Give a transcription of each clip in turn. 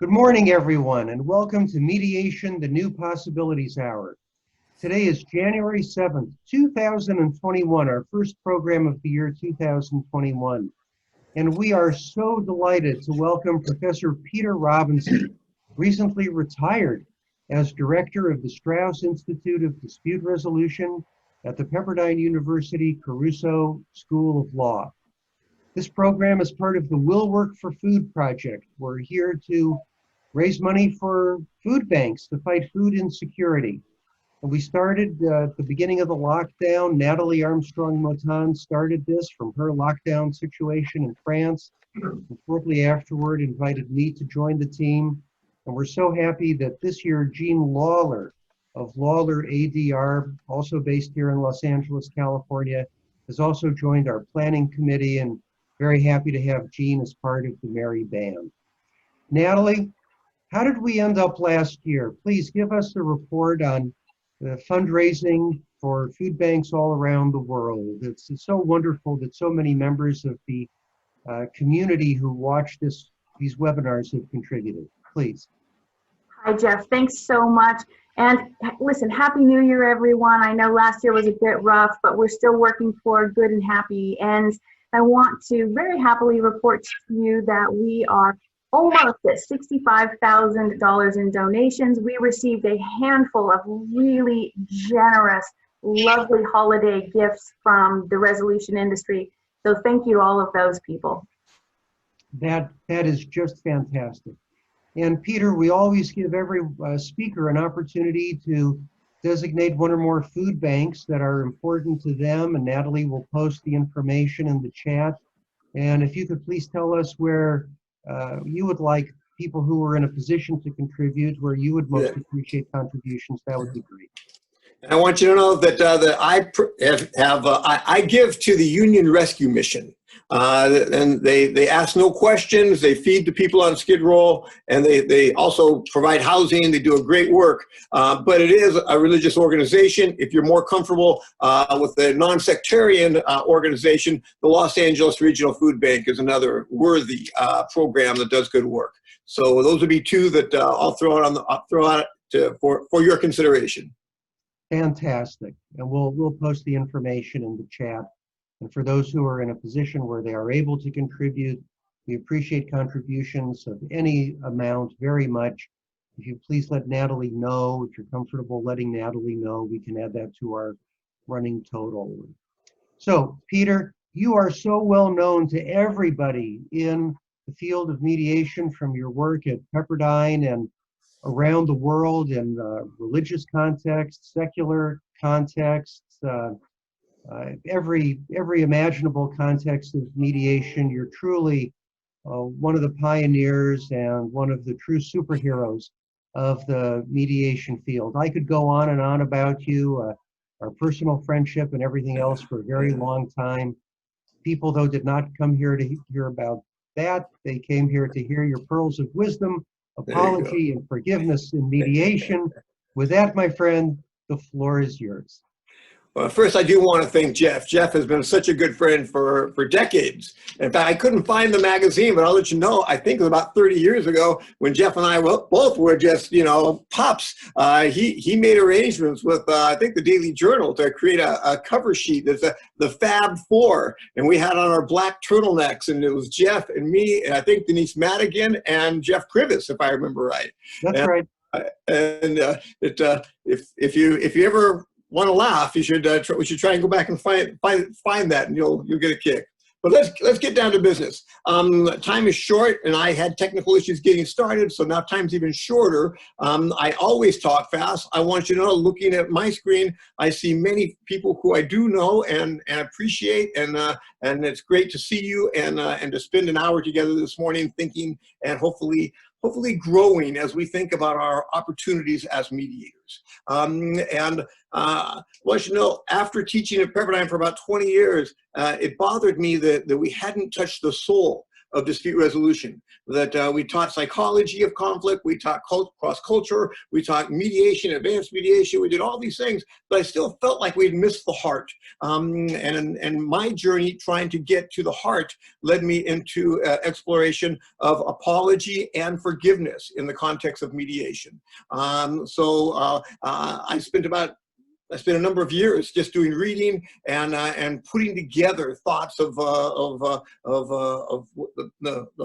Good morning, everyone, and welcome to Mediation, the New Possibilities Hour. Today is January 7th, 2021, our first program of the year 2021. And we are so delighted to welcome Professor Peter Robinson, recently retired as director of the Strauss Institute of Dispute Resolution at the Pepperdine University Caruso School of Law. This program is part of the Will Work for Food project. We're here to raise money for food banks to fight food insecurity. And we started at the beginning of the lockdown. Natalie Armstrong-Motin started this from her lockdown situation in France. And shortly afterward, invited me to join the team. And we're so happy that this year, Jean Lawler of Lawler ADR, also based here in Los Angeles, California, has also joined our planning committee, and very happy to have Jean as part of the Merry Band. Natalie, how did we end up last year? Please give us a report on the fundraising for food banks all around the world. It's so wonderful that so many members of the community who watch these webinars have contributed. Please. Hi, Jeff. Thanks so much. And listen, Happy New Year, everyone. I know last year was a bit rough, but we're still working for good and happy ends. I want to very happily report to you that we are almost at $65,000 in donations. We received a handful of really generous, lovely holiday gifts from the resolution industry. So thank you to all of those people. That is just fantastic. And Peter, we always give every speaker an opportunity to designate one or more food banks that are important to them, and Natalie will post the information in the chat. And if you could please tell us where you would like people who are in a position to contribute, where you would most appreciate contributions, that would be great. And I want you to know that, I give to the Union Rescue Mission. And they ask no questions, they feed the people on Skid Row, and they also provide housing, they do a great work. But it is a religious organization. If you're more comfortable with the non-sectarian organization, the Los Angeles Regional Food Bank is another worthy program that does good work. So those would be two that I'll throw out for your consideration. Fantastic. And we'll post the information in the chat. And for those who are in a position where they are able to contribute, we appreciate contributions of any amount very much. If you please let Natalie know, if you're comfortable letting Natalie know, we can add that to our running total. So, Peter, you are so well known to everybody in the field of mediation from your work at Pepperdine and around the world in religious contexts, secular contexts, every imaginable context of mediation. You're truly one of the pioneers and one of the true superheroes of the mediation field. I could go on and on about you, our personal friendship and everything else for a very long time. People, though, did not come here to hear about that. They came here to hear your pearls of wisdom, apology, and forgiveness in mediation. With that, my friend, the floor is yours. Well, first, I do want to thank Jeff. Jeff has been such a good friend for decades. In fact, I couldn't find the magazine, but I'll let you know, I think it was about 30 years ago when Jeff and I both were just, pups. He made arrangements with, I think, the Daily Journal to create a cover sheet that's the Fab Four. And we had on our black turtlenecs, and it was Jeff and me, and I think Denise Madigan and Jeff Krivis, if I remember right. That's right. And if you ever want to laugh, we should try and go back and find that, and you'll get a kick. But let's get down to business. Time is short, and I had technical issues getting started, so now time's even shorter. I always talk fast. I want you to know, looking at my screen, I see many people who I do know and appreciate, and it's great to see you and to spend an hour together this morning thinking and hopefully growing as we think about our opportunities as mediators. Well, you know, after teaching at Pepperdine for about 20 years, it bothered me that we hadn't touched the soul of dispute resolution, that we taught psychology of conflict, we taught cross-culture, we taught mediation, advanced mediation, we did all these things, but I still felt like we'd missed the heart. And my journey trying to get to the heart led me into exploration of apology and forgiveness in the context of mediation. I spent a number of years just doing reading and putting together thoughts of the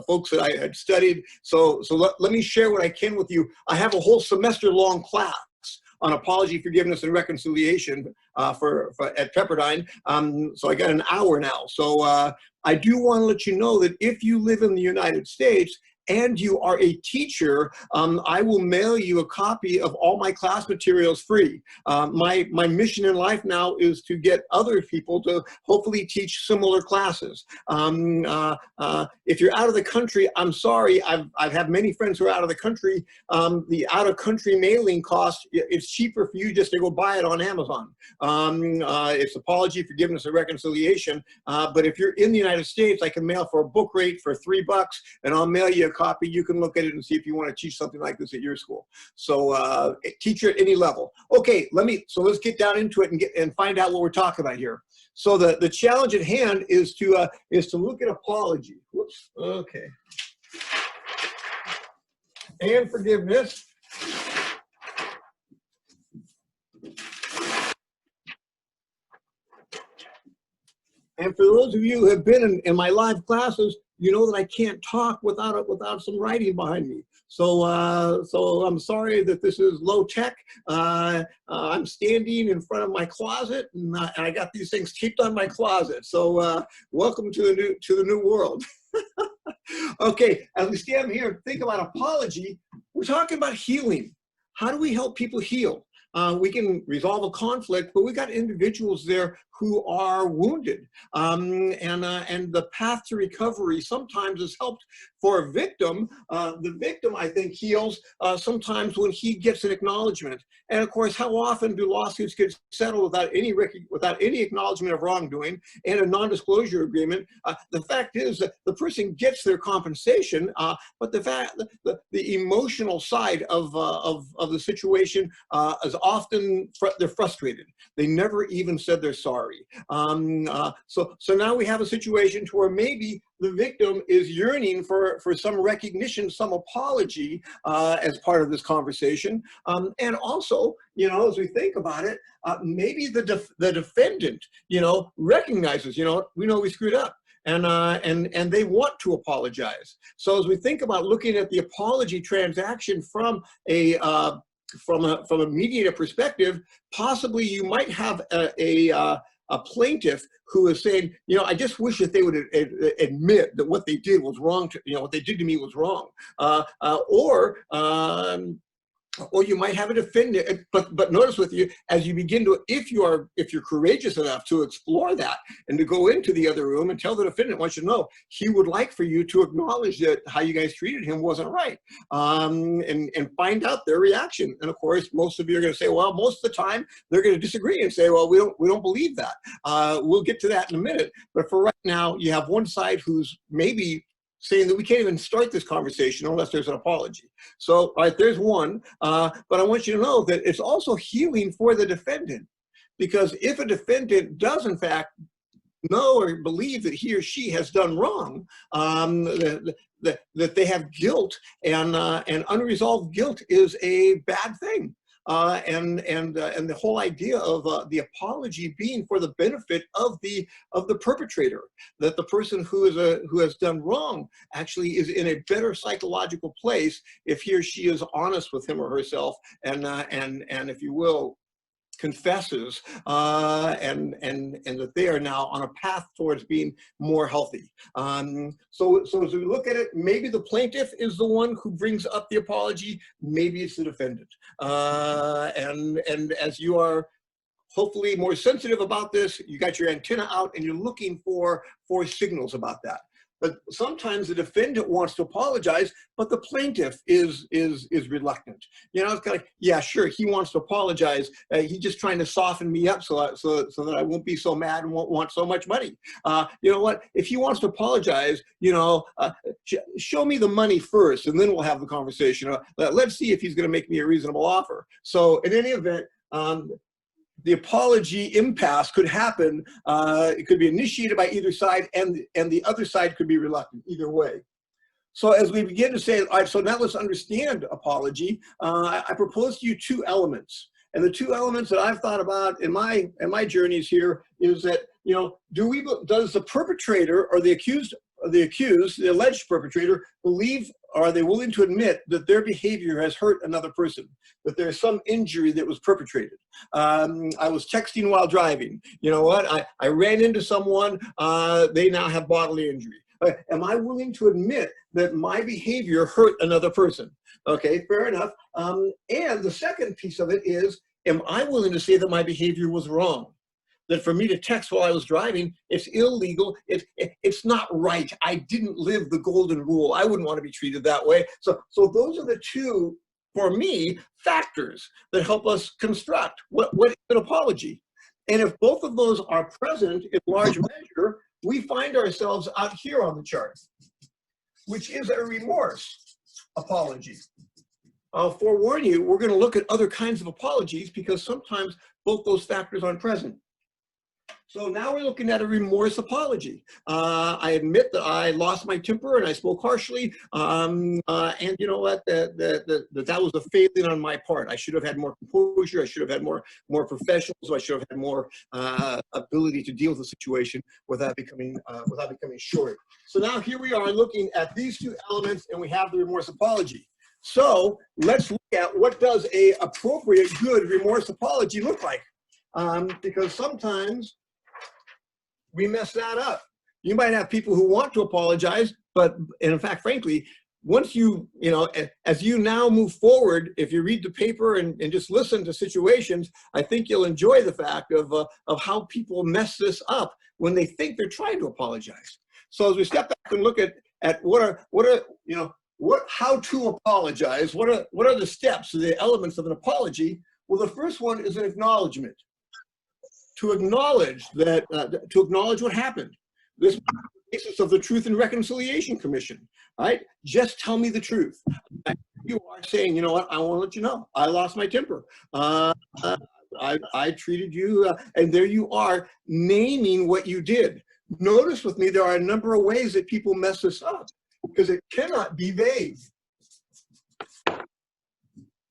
folks that I had studied. So let me share what I can with you. I have a whole semester-long class on apology, forgiveness, and reconciliation at Pepperdine. So I got an hour now. So I do want to let you know that if you live in the United States and you are a teacher, I will mail you a copy of all my class materials free. My mission in life now is to get other people to hopefully teach similar classes. If you're out of the country, I'm sorry, I've had many friends who are out of the country. The out-of-country mailing cost, it's cheaper for you just to go buy it on Amazon. It's apology, forgiveness, and reconciliation. But if you're in the United States, I can mail for a book rate for $3, and I'll mail you a copy. You can look at it and see if you want to teach something like this at your school. So teacher at any level. Okay, let's get down into it and find out what we're talking about here. So the challenge at hand is to look at apology. Whoops. Okay. And forgiveness. And for those of you who have been in my live classes, you know that I can't talk without some writing behind me. So I'm sorry that this is low tech. I'm standing in front of my closet, and I got these things taped on my closet. So welcome to the new world. Okay, as we stand here and think about apology, we're talking about healing. How do we help people heal? We can resolve a conflict, but we got individuals there who are wounded. And the path to recovery sometimes is helped for a victim. The victim, I think, heals sometimes when he gets an acknowledgement. And of course, how often do lawsuits get settled without any acknowledgement of wrongdoing and a non-disclosure agreement? The fact is that the person gets their compensation, but the emotional side of the situation is often they're frustrated. They never even said they're sorry. So now we have a situation to where maybe the victim is yearning for some recognition, some apology as part of this conversation. And also, you know, as we think about it, maybe the defendant, you know, recognizes, you know, we screwed up. And they want to apologize. So as we think about looking at the apology transaction from a mediator perspective, possibly you might have a plaintiff who is saying, you know, I just wish that they would admit that what they did was wrong. What they did to me was wrong. Or you might have a defendant, but notice with you, as you begin to, if you're courageous enough to explore that and to go into the other room and tell the defendant what you know, he would like for you to acknowledge that how you guys treated him wasn't right, and find out their reaction. And of course, most of you are going to say, well, most of the time they're going to disagree and say, well, we don't believe that. We'll get to that in a minute. But for right now, you have one side who's maybe saying that we can't even start this conversation unless there's an apology. So, all right, there's one, but I want you to know that it's also healing for the defendant, because if a defendant does in fact know or believe that he or she has done wrong, that they have guilt, and unresolved guilt is a bad thing. And the whole idea of the apology being for the benefit of the perpetrator, that the person who has done wrong actually is in a better psychological place if he or she is honest with him or herself, and if you will, confesses, and that they are now on a path towards being more healthy. So as we look at it, maybe the plaintiff is the one who brings up the apology, maybe it's the defendant. And as you are hopefully more sensitive about this, you got your antenna out and you're looking for signals about that. But sometimes the defendant wants to apologize, but the plaintiff is reluctant. You know, it's kind of like, yeah, sure, he wants to apologize. He's just trying to soften me up so that I won't be so mad and won't want so much money. You know what? If he wants to apologize, you know, show me the money first, and then we'll have the conversation. Let's see if he's going to make me a reasonable offer. So in any event, the apology impasse could happen. It could be initiated by either side, and the other side could be reluctant either way. So as we begin to say, all right, so now let's understand apology. I propose to you two elements. And the two elements that I've thought about in my journeys here is that, you know, does the perpetrator or the accused, the alleged perpetrator, believe, or are they willing to admit that their behavior has hurt another person, that there's some injury that was perpetrated? I was texting while driving. You know what? I ran into someone, they now have bodily injury. Am I willing to admit that my behavior hurt another person? Okay, fair enough. And the second piece of it is, am I willing to say that my behavior was wrong? That for me to text while I was driving, it's illegal, it's not right. I didn't live the golden rule. I wouldn't want to be treated that way. So those are the two, for me, factors that help us construct what is an apology. And if both of those are present in large measure, we find ourselves out here on the chart, which is a remorse apology. I'll forewarn you, we're going to look at other kinds of apologies because sometimes both those factors aren't present. So now we're looking at a remorse apology. I admit that I lost my temper and I spoke harshly, and you know what, that was a failing on my part. I should have had more composure. I should have had more professionals. I should have had more ability to deal with the situation without becoming short. So now here we are looking at these two elements, and we have the remorse apology. So let's look at what does a appropriate, good remorse apology look like, because sometimes we mess that up. You might have people who want to apologize, but in fact, frankly, once you know, as you now move forward, if you read the paper and just listen to situations, I think you'll enjoy the fact of how people mess this up when they think they're trying to apologize. So as we step back and look at how to apologize, what are the steps, the elements of an apology? Well, the first one is an acknowledgement. To acknowledge that, to acknowledge what happened. This is the basis of the Truth and Reconciliation Commission, right? Just tell me the truth. You are saying, you know what, I want to let you know, I lost my temper. I treated you, and there you are, naming what you did. Notice with me, there are a number of ways that people mess this up, because it cannot be vague.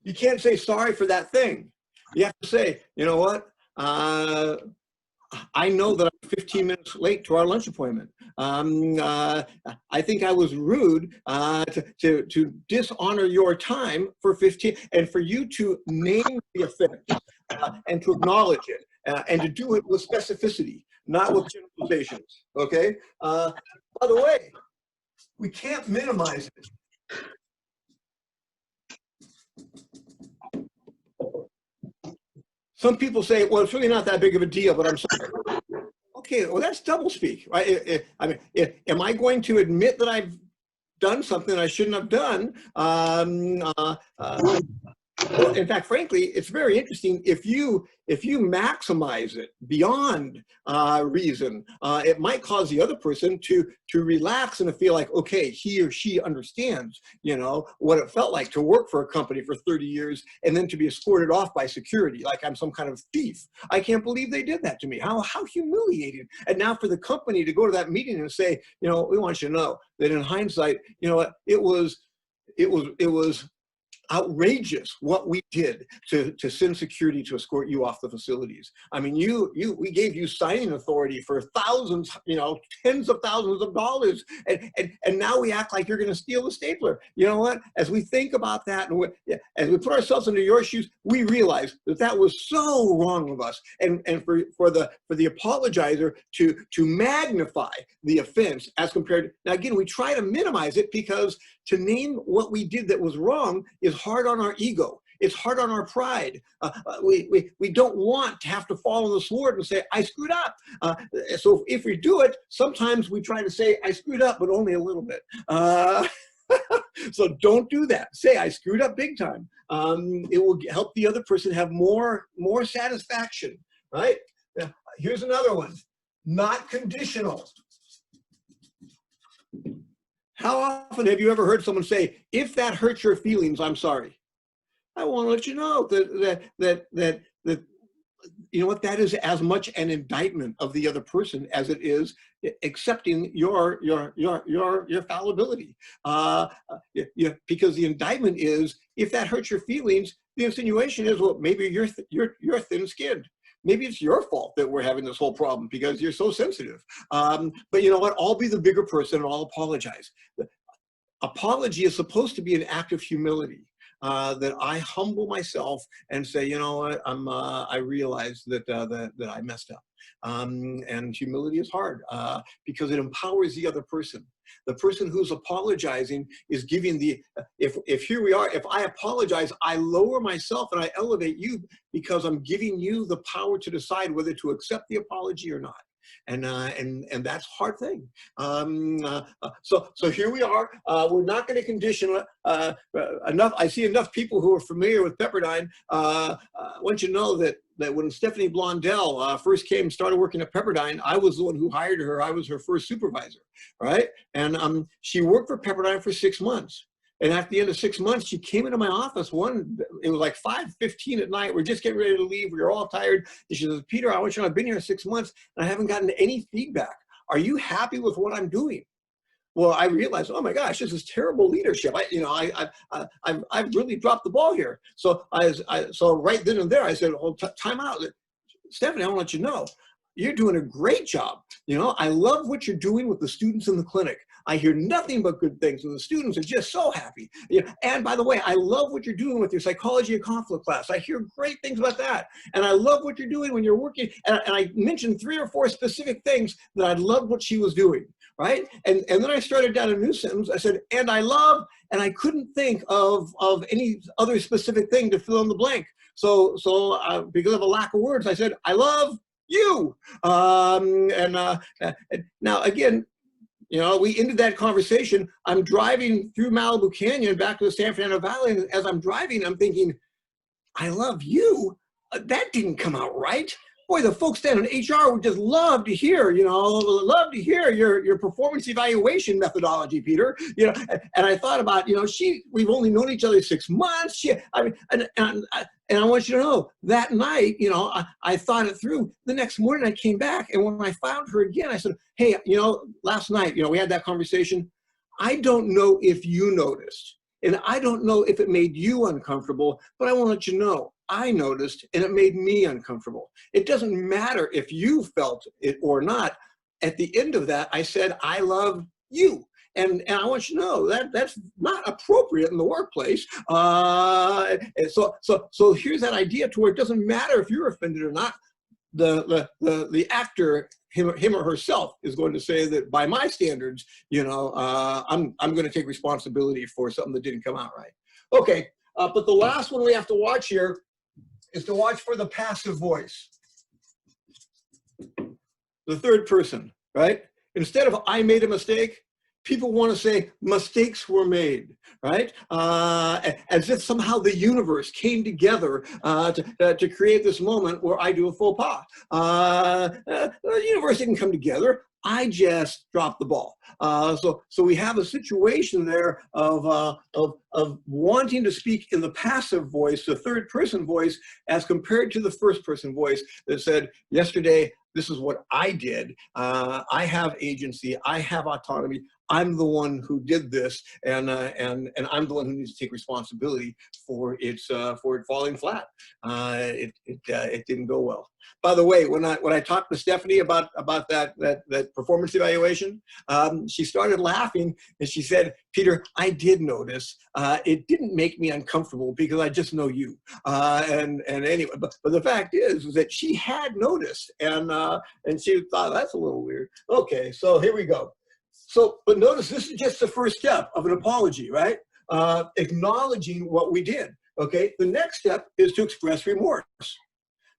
You can't say sorry for that thing. You have to say, you know what, I know that I'm 15 minutes late to our lunch appointment. I think I was rude to dishonor your time for 15, and for you to name the offense and to acknowledge it and to do it with specificity, not with generalizations, okay? By the way, we can't minimize it. Some people say, well, it's really not that big of a deal, but I'm sorry. Okay, well, that's doublespeak, right? I mean, am I going to admit that I've done something I shouldn't have done? In fact, frankly, it's very interesting. If you maximize it beyond reason, it might cause the other person to relax and to feel like, okay, he or she understands, you know, what it felt like to work for a company for 30 years and then to be escorted off by security like I'm some kind of thief. I can't believe they did that to me. How humiliating. And now for the company to go to that meeting and say, you know, we want you to know that in hindsight, you know, it was outrageous what we did to send security to escort you off the facilities. I mean, we gave you signing authority for thousands, you know, tens of thousands of dollars, and now we act like you're going to steal a stapler. You know what? As we think about that, and as we put ourselves into your shoes, we realize that was so wrong of us. And for the apologizer to magnify the offense as compared. Now again, we try to minimize it because to name what we did that was wrong is hard on our ego. It's hard on our pride. We don't want to have to fall on the sword and say, I screwed up. So if we do it, sometimes we try to say, I screwed up, but only a little bit. So don't do that. Say, I screwed up big time. It will help the other person have more satisfaction, right? Here's another one. Not conditional. How often have you ever heard someone say, if that hurts your feelings, I'm sorry? I want to let you know that you know what, that is as much an indictment of the other person as it is accepting your fallibility. Because the indictment is, if that hurts your feelings, the insinuation is, well, maybe you're thin-skinned. Maybe it's your fault that we're having this whole problem because you're so sensitive. But you know what? I'll be the bigger person and I'll apologize. Apology is supposed to be an act of humility. That I humble myself and say, you know what, I realize that I messed up. And humility is hard because it empowers the other person. The person who's apologizing is giving if here we are, if I apologize, I lower myself and I elevate you because I'm giving you the power to decide whether to accept the apology or not. And that's a hard thing. So here we are. We're not going to condition enough. I see enough people who are familiar with Pepperdine. I want you to know that when Stephanie Blondell first started working at Pepperdine, I was the one who hired her. I was her first supervisor, right? And she worked for Pepperdine for 6 months. And at the end of 6 months, she came into my office it was like 5:15 at night. We're just getting ready to leave. We were all tired. And she says, Peter, I want you to know I've been here 6 months and I haven't gotten any feedback. Are you happy with what I'm doing? Well, I realized, oh my gosh, this is terrible leadership. I've really dropped the ball here. So so right then and there, I said, well, time out. Stephanie, I want to let you know, you're doing a great job. You know, I love what you're doing with the students in the clinic. I hear nothing but good things, and the students are just so happy. And by the way, I love what you're doing with your psychology of conflict class. I hear great things about that. And I love what you're doing when you're working. And I mentioned 3 or 4 specific things that I loved what she was doing, right? And then I started down a new sentence. I said, and I love, and I couldn't think of any other specific thing to fill in the blank. So because of a lack of words, I said, I love you. Now again, you know, we ended that conversation. I'm driving through Malibu Canyon back to the San Fernando Valley. And as I'm driving, I'm thinking, I love you. That didn't come out right. Boy, the folks down in HR would just love to hear, love to hear your performance evaluation methodology, Peter. And I thought about, we've only known each other 6 months. And I want you to know that night, I thought it through. The next morning I came back, and when I found her again, I said, hey, last night, we had that conversation. I don't know if you noticed, and I don't know if it made you uncomfortable, but I want to let you know, I noticed, and it made me uncomfortable. It doesn't matter if you felt it or not. At the end of that, I said, I love you. And I want you to know that that's not appropriate in the workplace. So here's that idea to where it doesn't matter if you're offended or not. The actor, him or herself, is going to say that by my standards, I'm going to take responsibility for something that didn't come out right. Okay, but the last one we have to watch here is to watch for the passive voice. The third person, right? Instead of I made a mistake, people want to say mistakes were made, right? As if somehow the universe came together to create this moment where I do a faux pas. The universe didn't come together. I just dropped the ball. So we have a situation there of wanting to speak in the passive voice, the third person voice, as compared to the first person voice that said, yesterday, this is what I did. I have agency. I have autonomy. I'm the one who did this, and I'm the one who needs to take responsibility for it falling flat. It didn't go well. By the way, when I talked to Stephanie about that performance evaluation, she started laughing and she said, Peter, I did notice. It didn't make me uncomfortable because I just know you. And anyway, but the fact is that she had noticed, and she thought, that's a little weird. Okay, so here we go. So, but notice this is just the first step of an apology, right? Acknowledging what we did. Okay, the next step is to express remorse,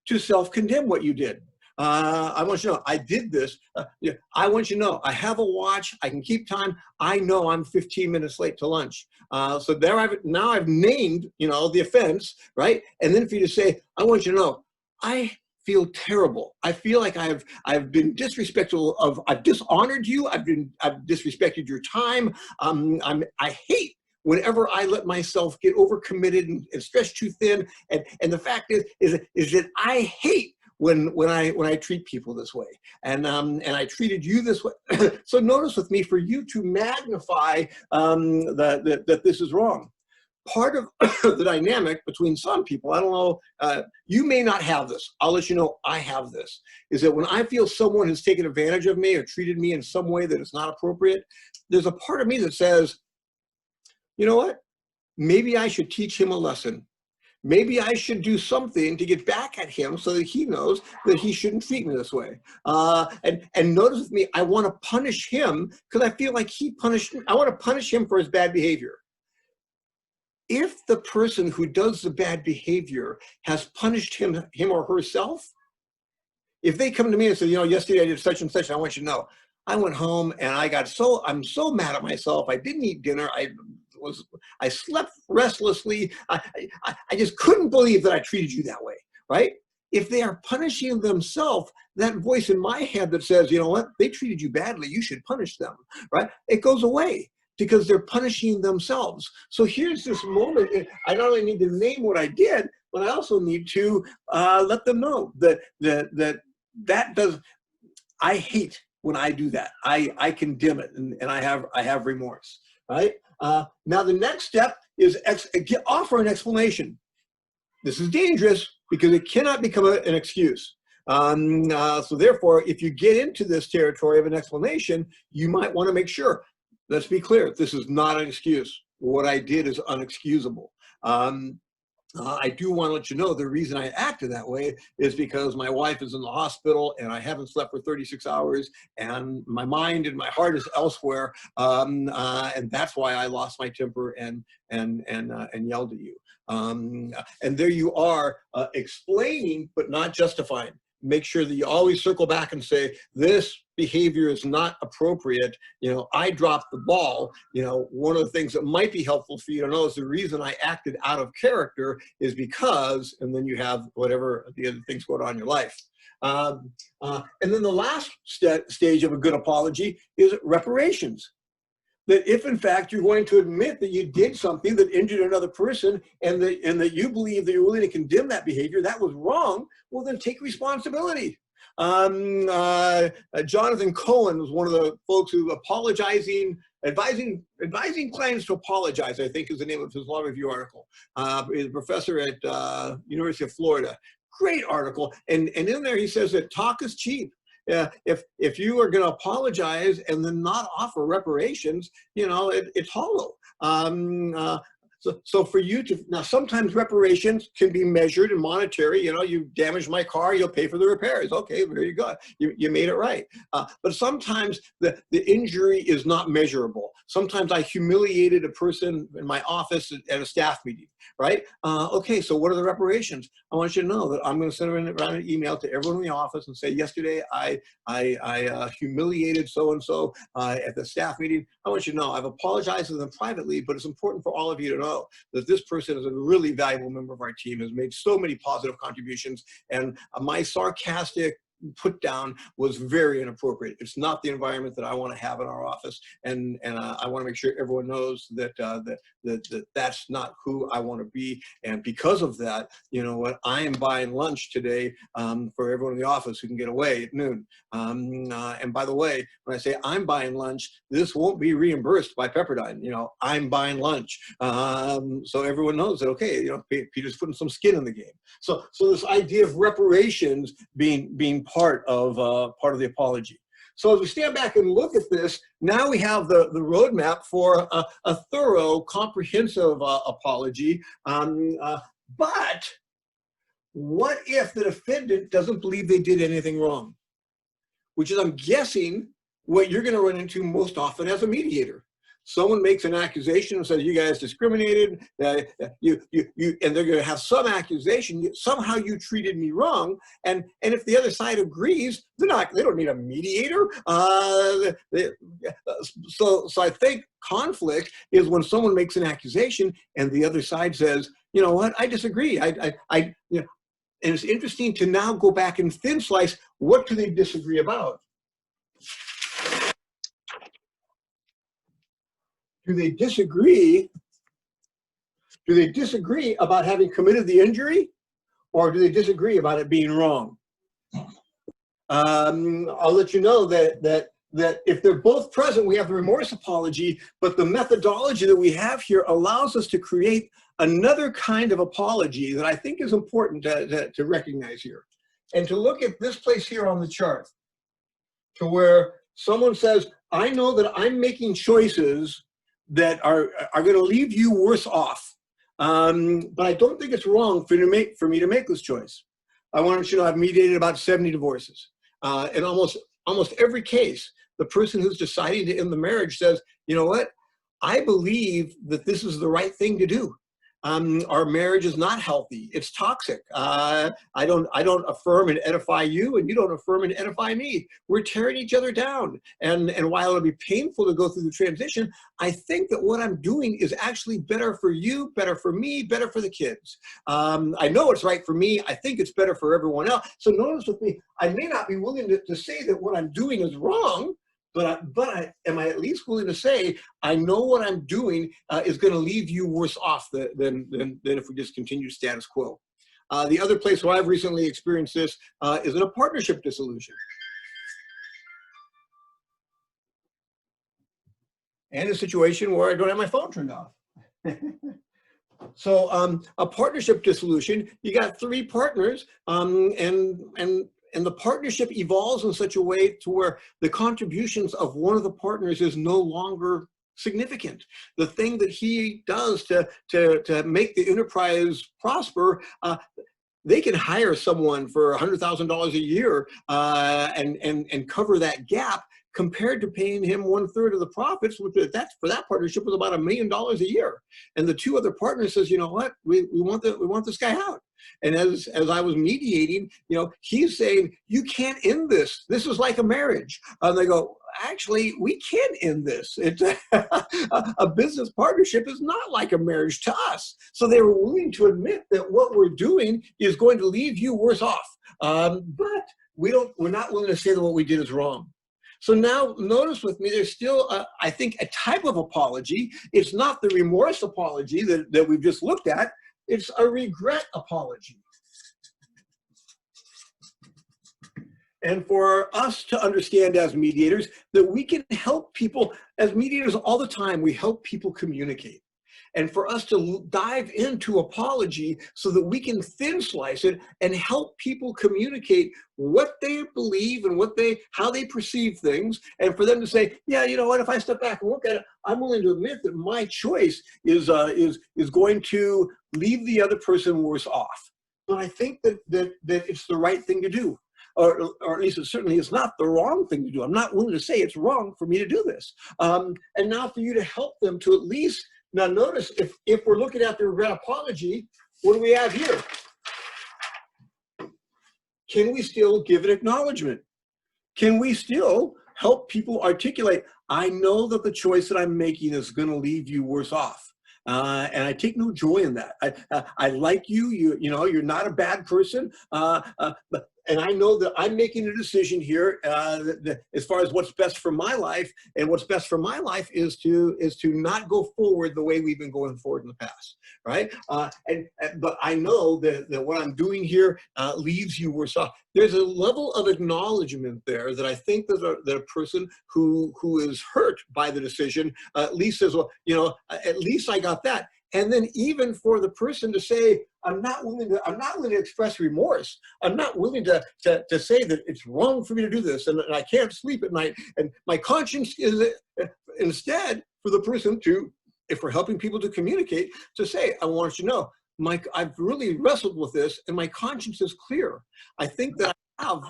to self-condemn what you did. I want you to know, I did this. Yeah, I want you to know, I have a watch. I can keep time. I know I'm 15 minutes late to lunch. So there now I've named, the offense, right? And then for you to say, I want you to know, I feel terrible. I feel like I've been disrespectful I've dishonored you. I've disrespected your time. I hate whenever I let myself get overcommitted and stretched too thin. And the fact is that I hate when I treat people this way, and I treated you this way. So notice with me, for you to magnify that this is wrong. Part of the dynamic between some people, I don't know, you may not have this. I'll let you know I have this, is that when I feel someone has taken advantage of me or treated me in some way that is not appropriate, there's a part of me that says, you know what? Maybe I should teach him a lesson. Maybe I should do something to get back at him so that he knows that he shouldn't treat me this way. And notice with me, I want to punish him because I feel like he punished me. I want to punish him for his bad behavior. If the person who does the bad behavior has punished him or herself, if they come to me and say, yesterday I did such and such, I want you to know, I went home and I'm so mad at myself. I didn't eat dinner. I slept restlessly. I just couldn't believe that I treated you that way, right? If they are punishing themselves, that voice in my head that says, you know what, they treated you badly, you should punish them, right? It goes away because they're punishing themselves. So here's this moment. I not only need to name what I did, but I also need to let them know that does, I hate when I do that. I condemn it, and I have remorse, right? Now the next step is offer an explanation. This is dangerous because it cannot become an excuse. So therefore, if you get into this territory of an explanation, you might want to make sure, let's be clear, this is not an excuse. What I did is unexcusable. I do want to let you know the reason I acted that way is because my wife is in the hospital and I haven't slept for 36 hours and my mind and my heart is elsewhere, and that's why I lost my temper and yelled at you. And there you are, explaining but not justifying. Make sure that you always circle back and say, this behavior is not appropriate. I dropped the ball. One of the things that might be helpful for you to know is the reason I acted out of character is because, and then you have whatever the other things going on in your life. And then the last stage of a good apology is reparations. That if in fact you're going to admit that you did something that injured another person and that you believe that you're willing to condemn that behavior, that was wrong, well then take responsibility. Jonathan Cohen was one of the folks who advising clients to apologize, I think is the name of his law review article. He's a professor at University of Florida. Great article. And in there he says that talk is cheap. If you are going to apologize and then not offer reparations, it's hollow. So for you to, now sometimes reparations can be measured and monetary. You damaged my car, you'll pay for the repairs. Okay, there you go. You made it right. But sometimes the injury is not measurable. Sometimes I humiliated a person in my office at a staff meeting, right? Okay, so what are the reparations? I want you to know that I'm going to send around an email to everyone in the office and say, yesterday I humiliated so-and-so at the staff meeting. I want you to know I've apologized to them privately, but it's important for all of you to know that this person is a really valuable member of our team, has made so many positive contributions, and my sarcastic put down was very inappropriate. It's not the environment that I want to have in our office, and I want to make sure everyone knows that that's not who I want to be. And because of that, I am buying lunch today for everyone in the office who can get away at noon. And by the way, when I say I'm buying lunch, this won't be reimbursed by Pepperdine. I'm buying lunch, so everyone knows that. Okay, Peter's putting some skin in the game. So this idea of reparations being part of the apology. So as we stand back and look at this, now we have the roadmap for a thorough, comprehensive apology. But what if the defendant doesn't believe they did anything wrong? Which is, I'm guessing, what you're going to run into most often as a mediator. someone makes an accusation and says, you guys discriminated, and they're going to have some accusation, somehow you treated me wrong. And if the other side agrees, they don't need a mediator. So I think conflict is when someone makes an accusation and the other side says, you know what, I disagree. And it's interesting to now go back and thin slice, what do they disagree about? Do they disagree about having committed the injury, or do they disagree about it being wrong? I'll let you know that if they're both present, we have the remorse apology, but the methodology that we have here allows us to create another kind of apology that I think is important to recognize here. And to look at this place here on the chart, to where someone says, I know that I'm making choices that are going to leave you worse off. But I don't think it's wrong for me to make this choice. I want you to know I've mediated about 70 divorces. In almost every case, the person who's deciding to end the marriage says, you know what, I believe that this is the right thing to do. Our marriage is not healthy. It's toxic. I don't affirm and edify you, and you don't affirm and edify me. We're tearing each other down. And while it'll be painful to go through the transition, I think that what I'm doing is actually better for you, better for me, better for the kids. I know it's right for me. I think it's better for everyone else. So notice with me, I may not be willing to say that what I'm doing is wrong, but am I at least willing to say, I know what I'm doing is going to leave you worse off than if we just continue status quo. The other place where I've recently experienced this is in a partnership dissolution. And a situation where I don't have my phone turned off. So a partnership dissolution, you got 3 partners, and the partnership evolves in such a way to where the contributions of one of the partners is no longer significant. The thing that he does to make the enterprise prosper, they can hire someone for $100,000 a year and cover that gap, compared to paying him 1/3 of the profits, which for that partnership was about $1 million a year. And the 2 other partners says, you know what, we want this guy out. And as I was mediating, you know, he's saying, you can't end this. This is like a marriage. And they go, actually, we can end this. It's a business partnership is not like a marriage to us. So they were willing to admit that what we're doing is going to leave you worse off. But we're not willing to say that what we did is wrong. So now notice with me, there's still, I think, a type of apology. It's not the remorse apology that we've just looked at. It's a regret apology. And for us to understand as mediators that we can help people, as mediators all the time, we help people communicate. And for us to dive into apology so that we can thin slice it and help people communicate what they believe and how they perceive things, and for them to say, yeah, you know what, if I step back and look at it, I'm willing to admit that my choice is going to leave the other person worse off. But I think that it's the right thing to do. Or at least it certainly is not the wrong thing to do. I'm not willing to say it's wrong for me to do this. And now for you to help them to at least, now notice, if we're looking at the regret apology, what do we have here? Can we still give an acknowledgement? Can we still help people articulate, I know that the choice that I'm making is going to leave you worse off. And I take no joy in that. I like you, you know, you're not a bad person. And I know that I'm making a decision here as far as what's best for my life, and what's best for my life is to not go forward the way we've been going forward in the past, right? But I know that what I'm doing here leaves you worse off. There's a level of acknowledgement there that I think that a person who is hurt by the decision at least says, well, you know, at least I got that. And then even for the person to say, I'm not willing to express remorse. I'm not willing to say that it's wrong for me to do this, and I can't sleep at night. And my conscience is instead for the person to, if we're helping people to communicate, to say, I want you to know, Mike, I've really wrestled with this, and my conscience is clear. I think that I have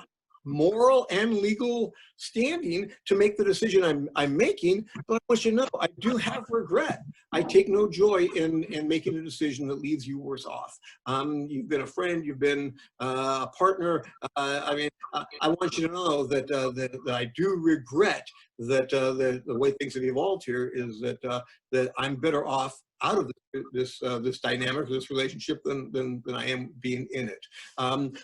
moral and legal standing to make the decision I'm making, but I want you to know I do have regret. I take no joy in making a decision that leaves you worse off. You've been a friend, you've been a partner. I mean, I want you to know that that I do regret that the way things have evolved here is that I'm better off out of this dynamic, this relationship, than I am being in it.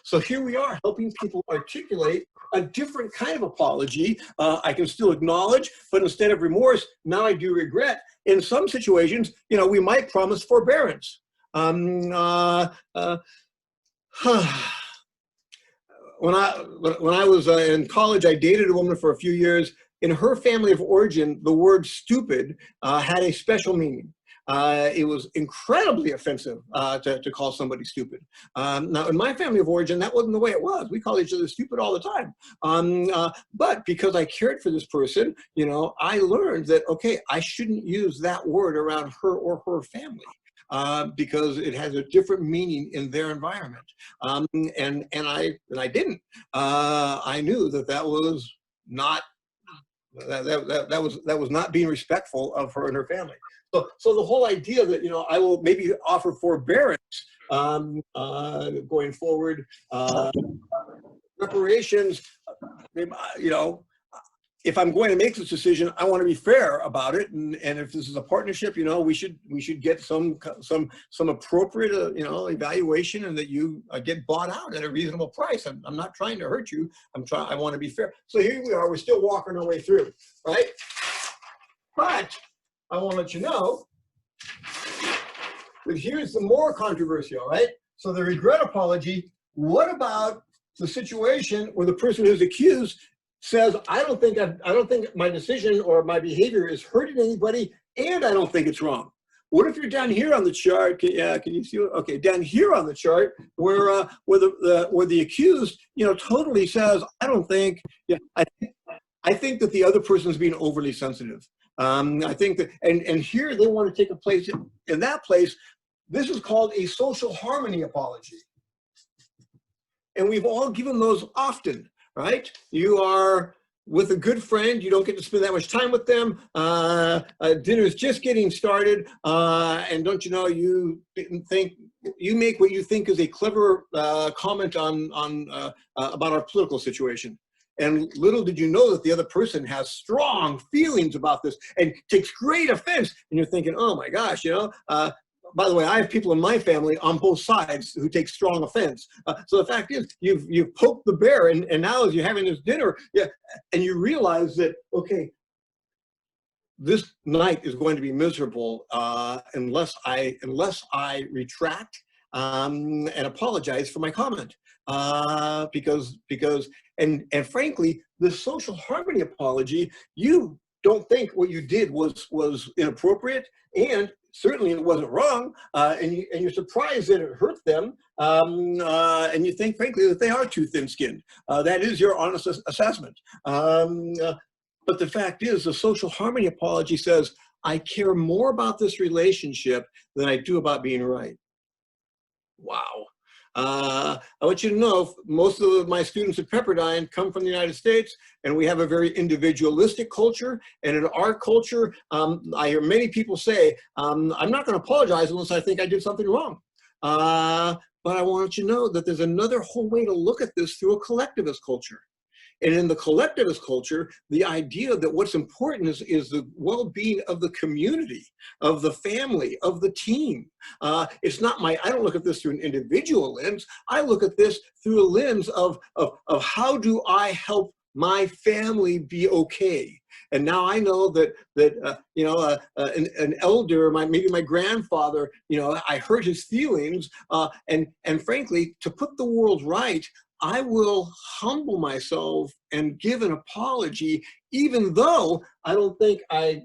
So here we are, helping people articulate a different kind of apology. I can still acknowledge, but instead of remorse, now I do regret. In some situations, you know, we might promise forbearance. When I was in college, I dated a woman for a few years. In her family of origin, the word stupid had a special meaning. It was incredibly offensive to call somebody stupid. Now, in my family of origin, that wasn't the way it was. We called each other stupid all the time. But because I cared for this person, you know, I learned that, okay, I shouldn't use that word around her or her family. Because it has a different meaning in their environment, and I didn't. I knew that was not that was not being respectful of her and her family. So the whole idea that, you know, I will maybe offer forbearance going forward, reparations, you know. If I'm going to make this decision, I want to be fair about it, and if this is a partnership, you know, we should get some appropriate you know, evaluation, and that you get bought out at a reasonable price. I'm not trying to hurt you. I want to be fair. So here we are. We're still walking our way through, right? But I want to let you know that here's the more controversial, right? So the regret apology. What about the situation where the person who's accused says, I don't think my decision or my behavior is hurting anybody, and I don't think it's wrong. What if you're down here on the chart? Can you see it? Okay, down here on the chart, where the accused, you know, totally says, I don't think. Yeah, I think that the other person's being overly sensitive. I think that, and here they want to take a place in that place. This is called a social harmony apology, and we've all given those often. Right? You are with a good friend, you don't get to spend that much time with them. Dinner's just getting started, and don't you know, you make what you think is a clever comment on about our political situation. And little did you know that the other person has strong feelings about this and takes great offense. And you're thinking, oh my gosh, you know, by the way, I have people in my family on both sides who take strong offense. So the fact is, you've poked the bear, and now as you're having this dinner, yeah, and you realize that, okay, this night is going to be miserable unless I retract and apologize for my comment, because and frankly, the social harmony apology, you don't think what you did was inappropriate, and certainly it wasn't wrong, and you're surprised that it hurt them, and you think, frankly, that they are too thin-skinned. That is your honest assessment. But the fact is, the social harmony apology says, I care more about this relationship than I do about being right. Wow. I want you to know, most of my students at Pepperdine come from the United States, and we have a very individualistic culture. And in our culture, I hear many people say, I'm not going to apologize unless I think I did something wrong. But I want you to know that there's another whole way to look at this through a collectivist culture. And in the collectivist culture, the idea that what's important is the well-being of the community, of the family, of the team. It's not I don't look at this through an individual lens. I look at this through a lens of how do I help my family be okay? And now I know that you know, an elder, maybe my grandfather, you know, I hurt his feelings, and frankly, to put the world right, I will humble myself and give an apology, even though I don't think I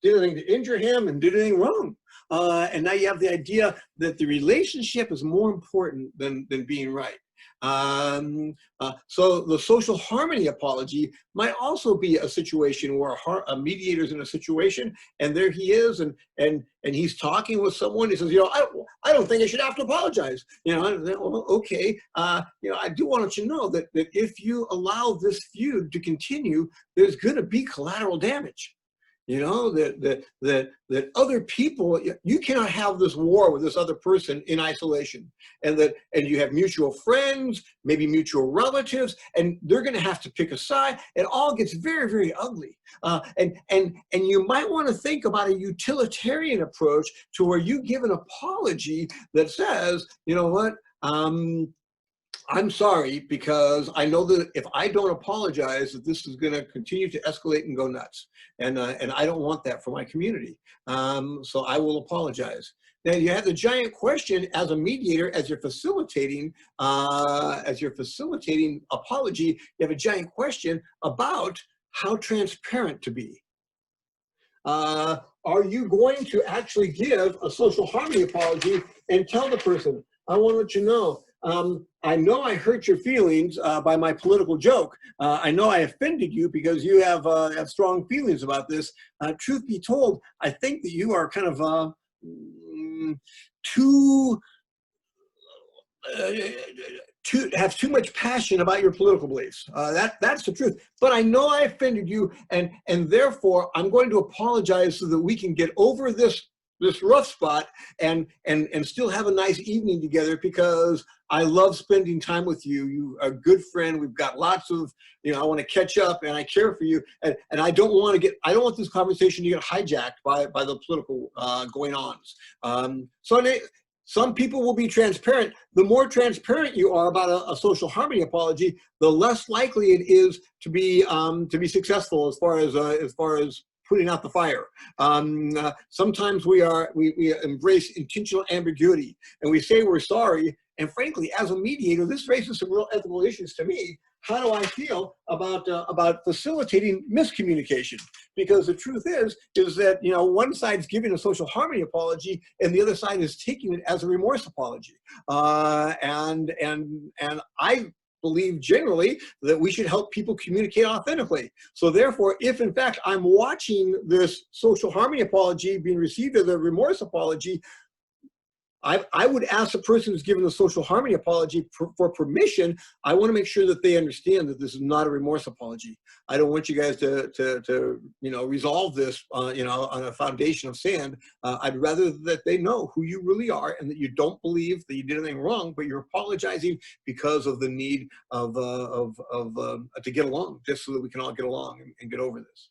did anything to injure him and did anything wrong. And now you have the idea that the relationship is more important than being right. So the social harmony apology might also be a situation where a mediator's in a situation, and there he is, and he's talking with someone. He says, you know, I don't think I should have to apologize. You know, well, okay. You know, I do want to let you know that if you allow this feud to continue, there's going to be collateral damage. You know, that other people, you cannot have this war with this other person in isolation, and you have mutual friends, maybe mutual relatives, and they're going to have to pick a side. It all gets very, very ugly. And you might want to think about a utilitarian approach to where you give an apology that says, you know what, I'm sorry, because I know that if I don't apologize, that this is going to continue to escalate and go nuts, and I don't want that for my community. So I will apologize. Now you have the giant question as a mediator, as you're facilitating apology. You have a giant question about how transparent to be. Are you going to actually give a social harmony apology and tell the person, I want to let you know, I know I hurt your feelings by my political joke. I know I offended you because you have strong feelings about this. Truth be told, I think that you are kind of have too much passion about your political beliefs. That's the truth. But I know I offended you, and therefore I'm going to apologize so that we can get over this rough spot and still have a nice evening together, because I love spending time with you. You are a good friend. We've got lots of, you know, I want to catch up, and I care for you. And I don't want this conversation to get hijacked by the political going-ons. So some people will be transparent. The more transparent you are about a social harmony apology, the less likely it is to be successful as far as putting out the fire. Sometimes we embrace intentional ambiguity, and we say we're sorry. And frankly, as a mediator, this raises some real ethical issues to me. How do I feel about facilitating miscommunication? Because the truth is that, you know, one side's giving a social harmony apology, and the other side is taking it as a remorse apology. And I believe generally that we should help people communicate authentically. So therefore, if in fact I'm watching this social harmony apology being received as a remorse apology, I would ask the person who's given the social harmony apology for permission. I want to make sure that they understand that this is not a remorse apology. I don't want you guys to you know, resolve this you know, on a foundation of sand. I'd rather that they know who you really are, and that you don't believe that you did anything wrong, but you're apologizing because of the need to get along, just so that we can all get along and get over this.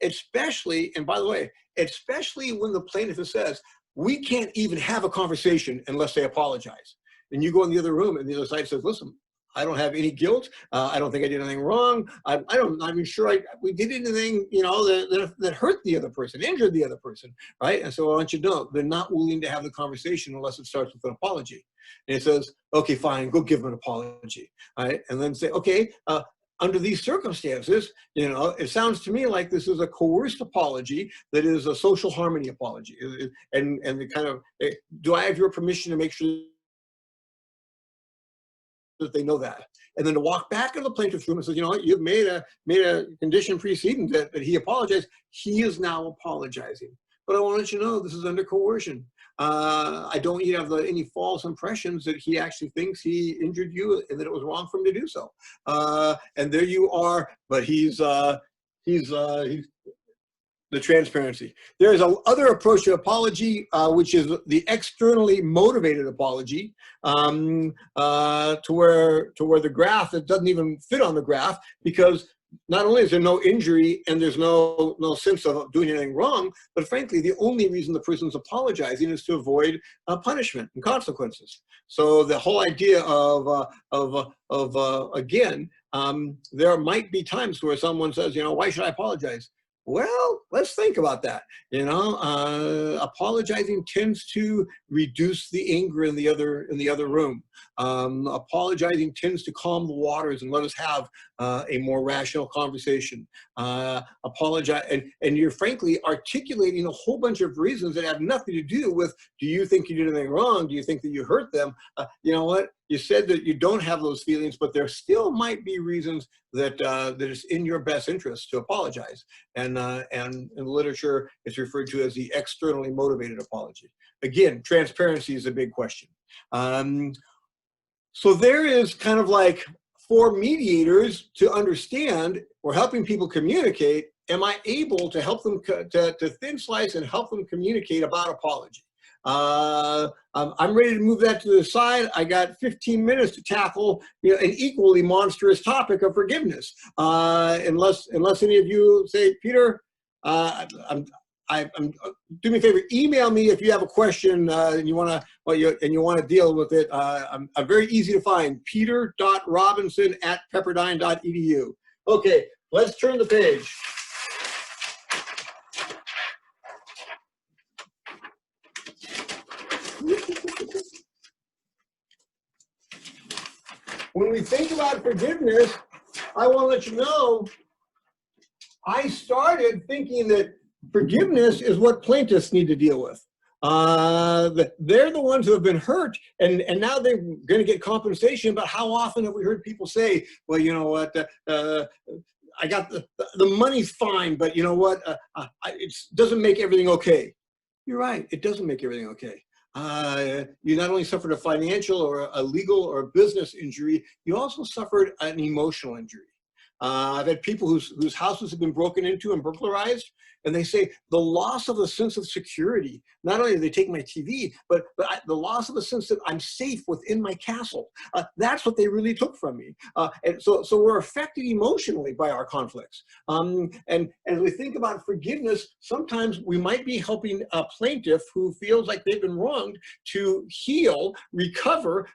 Especially, and by the way, especially when the plaintiff says, we can't even have a conversation unless they apologize. And you go in the other room, and the other side says, listen, I don't have any guilt. I don't think I did anything wrong. I'm not even sure we did anything, you know, that hurt the other person, injured the other person, right? And so I want you to know, they're not willing to have the conversation unless it starts with an apology. And it says, okay, fine, go give them an apology, all right? And then say, okay, under these circumstances, you know, it sounds to me like this is a coerced apology that is a social harmony apology. And the kind of, do I have your permission to make sure that they know that? And then to walk back into the plaintiff's room and say, you know what, you've made a condition preceding that he apologized. He is now apologizing. But I want to let you know, this is under coercion. I don't want you to have any false impressions that he actually thinks he injured you and that it was wrong for him to do so. And there you are, but he's the transparency. There's another approach to apology, which is the externally motivated apology, to where the graph, it doesn't even fit on the graph, because not only is there no injury and there's no sense of doing anything wrong, but frankly, the only reason the person's apologizing is to avoid punishment and consequences. So the whole idea again, there might be times where someone says, you know, why should I apologize? Well, let's think about that. You know, apologizing tends to reduce the anger in the other room. Apologizing tends to calm the waters and let us have a more rational conversation. Apologize, and you're frankly articulating a whole bunch of reasons that have nothing to do with, do you think you did anything wrong? Do you think that you hurt them? You know what? You said that you don't have those feelings, but there still might be reasons that that it's in your best interest to apologize. And in the literature, it's referred to as the externally motivated apology. Again, transparency is a big question. So there is kind of like, for mediators to understand, or helping people communicate, am I able to help them to thin slice and help them communicate about apology? I'm ready to move that to the side. I got 15 minutes to tackle, you know, an equally monstrous topic of forgiveness. Unless any of you say, Peter, do me a favor, email me if you have a question and you want to deal with it. I'm very easy to find, peter.robinson@pepperdine.edu. Okay, let's turn the page. When we think about forgiveness, I want to let you know, I started thinking that forgiveness is what plaintiffs need to deal with. They're the ones who have been hurt, and now they're going to get compensation. But how often have we heard people say, well, you know what, I got the money's fine, but you know what, it doesn't make everything okay. You're right, it doesn't make everything okay. You not only suffered a financial or a legal or a business injury, you also suffered an emotional injury. I've had people whose houses have been broken into and burglarized, and they say the loss of a sense of security. Not only do they take my TV, but the loss of a sense that I'm safe within my castle. That's what they really took from me. And so we're affected emotionally by our conflicts. And as we think about forgiveness, sometimes we might be helping a plaintiff who feels like they've been wronged to heal, recover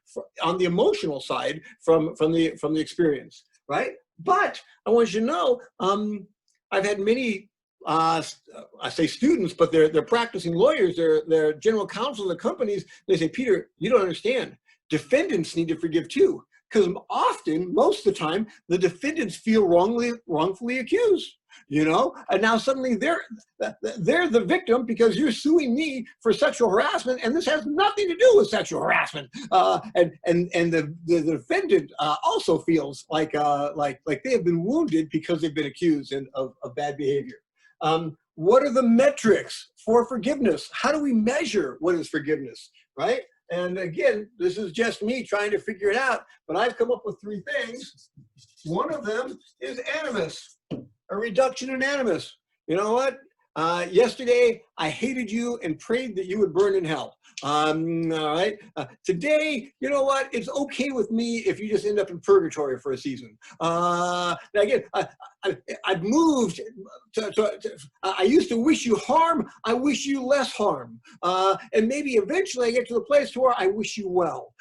on the emotional side from the experience, right? But I want you to know, I've had many, I say students, but they're practicing lawyers, they're general counsel of the companies. They say, Peter, you don't understand. Defendants need to forgive too. Because often, most of the time, the defendants feel wrongfully accused, you know? And now suddenly they're the victim because you're suing me for sexual harassment, and this has nothing to do with sexual harassment. And the defendant also feels like they have been wounded because they've been accused of bad behavior. What are the metrics for forgiveness? How do we measure what is forgiveness, right? And again, this is just me trying to figure it out, but I've come up with 3 things. One of them is animus, a reduction in animus. You know what? Yesterday, I hated you and prayed that you would burn in hell. All right. Today, you know what? It's okay with me if you just end up in purgatory for a season. Now again, I've moved I used to wish you harm. I wish you less harm. And maybe eventually I get to the place where I wish you well.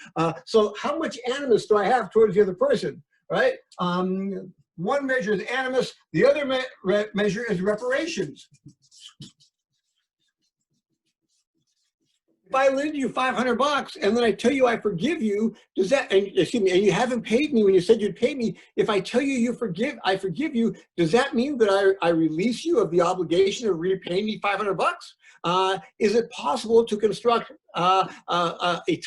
So how much animus do I have towards the other person, right? One measure is animus. The other measure is reparations. If I lend you $500 and then I tell you I forgive you, does that, and excuse me, and you haven't paid me when you said you'd pay me, if I tell you I forgive you, does that mean that I release you of the obligation of repaying me $500? Is it possible to construct a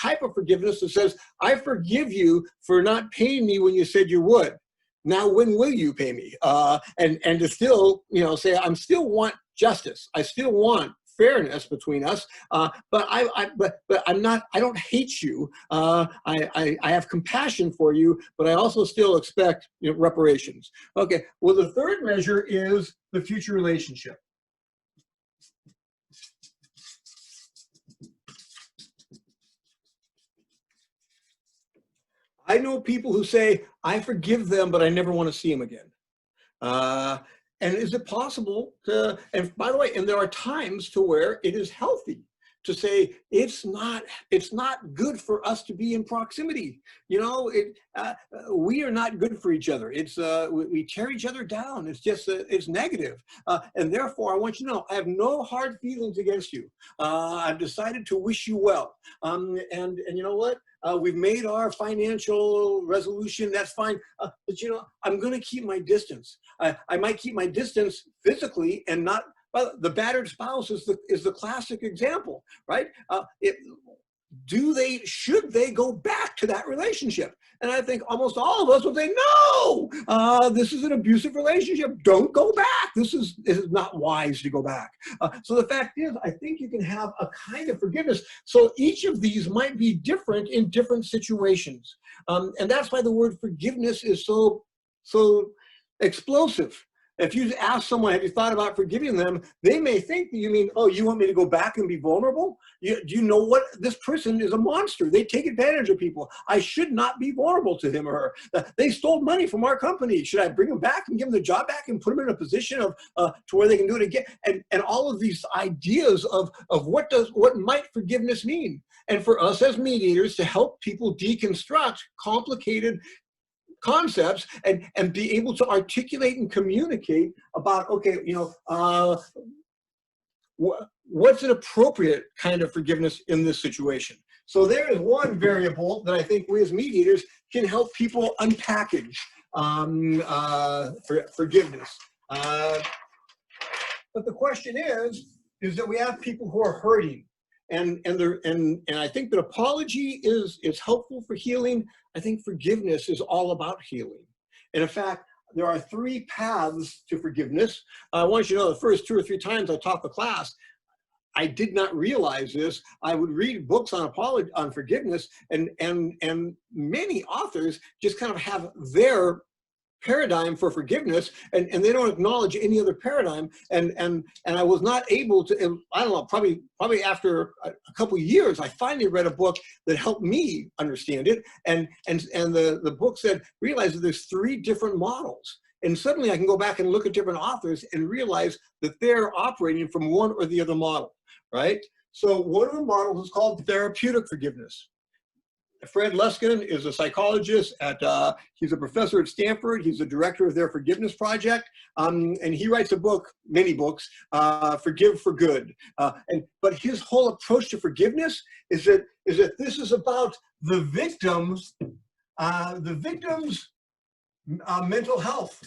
type of forgiveness that says, I forgive you for not paying me when you said you would? Now, when will you pay me? And to still, you know, say, I still want justice. I still want fairness between us, but I'm not. I don't hate you. I have compassion for you, but I also still expect, you know, reparations. Okay. Well, the third measure is the future relationship. I know people who say, I forgive them, but I never want to see them again. And is it possible to, and by the way, and there are times to where it is healthy to say it's not good for us to be in proximity. You know, we are not good for each other. It's we tear each other down. It's just it's negative, and therefore I want you to know I have no hard feelings against you. I've decided to wish you well, and you know what? We've made our financial resolution. That's fine, but you know, I'm going to keep my distance. I might keep my distance physically and not. Well, the battered spouse is the classic example, right? Should they go back to that relationship? And I think almost all of us will say, no, this is an abusive relationship. Don't go back. This is not wise to go back. So the fact is, I think you can have a kind of forgiveness. So each of these might be different in different situations. And that's why the word forgiveness is so explosive. If you ask someone, have you thought about forgiving them? They may think that you mean, oh, you want me to go back and be vulnerable? Do you know what? This person is a monster. They take advantage of people. I should not be vulnerable to him or her. They stole money from our company. Should I bring them back and give them the job back and put them in a position of to where they can do it again? And all of these ideas of what might forgiveness mean? And for us as mediators to help people deconstruct complicated concepts and be able to articulate and communicate about, okay, you know, what's an appropriate kind of forgiveness in this situation. So there is one variable that I think we as mediators can help people unpackage for forgiveness. But the question is that we have people who are hurting. And I think that apology is helpful for healing. I think forgiveness is all about healing. And in fact, there are 3 paths to forgiveness. I want you to know the first 2 or 3 times I taught the class, I did not realize this. I would read books on forgiveness, and many authors just kind of have their paradigm for forgiveness, and they don't acknowledge any other paradigm, and I was not able to, I don't know, probably after a couple of years, I finally read a book that helped me understand it, and the book said, realize that there's 3 different models, and suddenly I can go back and look at different authors and realize that they're operating from one or the other model, right? So one of the models is called therapeutic forgiveness. Fred Luskin is a psychologist he's a professor at Stanford. He's the director of their forgiveness project. And he writes many books, Forgive for Good. But his whole approach to forgiveness is that this is about the victim's mental health.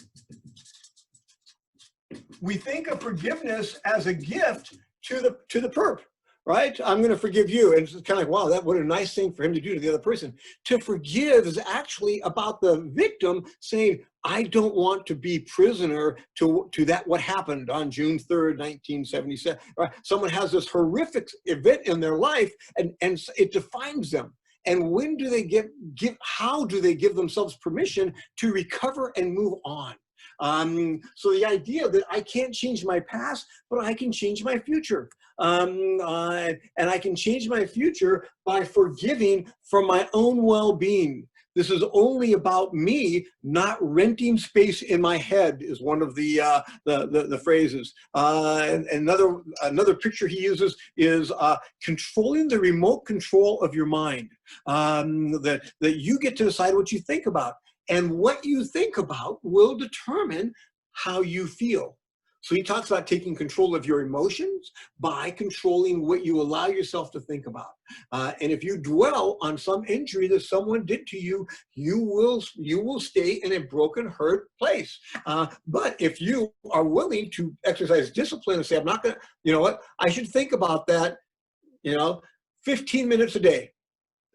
We think of forgiveness as a gift to the perp. Right? I'm going to forgive you. And it's kind of like, wow, what a nice thing for him to do to the other person. To forgive is actually about the victim saying, I don't want to be prisoner to what happened on June 3rd, 1977. Right? Someone has this horrific event in their life, and it defines them. And when do they how do they give themselves permission to recover and move on? So the idea that I can't change my past, but I can change my future. And I can change my future by forgiving for my own well-being. This is only about me not renting space in my head is one of the phrases. And another picture he uses is controlling the remote control of your mind. That you get to decide what you think about. And what you think about will determine how you feel. So he talks about taking control of your emotions by controlling what you allow yourself to think about. And if you dwell on some injury that someone did to you, you will stay in a broken, hurt place. But if you are willing to exercise discipline and say, I'm not going to, you know what, I should think about that, 15 minutes a day,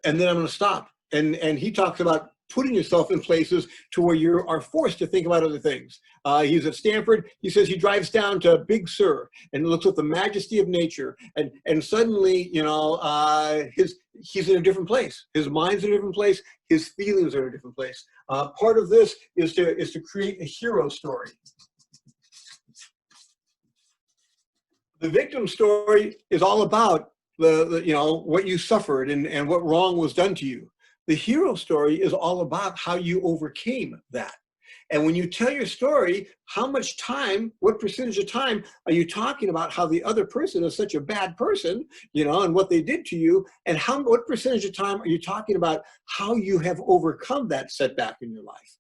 and then I'm going to stop. And he talks about putting yourself in places to where you are forced to think about other things. He's at Stanford. He says he drives down to Big Sur and looks at the majesty of nature, and suddenly, he's in a different place. His mind's in a different place. His feelings are in a different place. Part of this is to create a hero story. The victim story is all about what you suffered and what wrong was done to you. The hero story is all about how you overcame that. And when you tell your story, how much time, what percentage of time are you talking about how the other person is such a bad person, you know, and what they did to you, and what percentage of time are you talking about how you have overcome that setback in your life?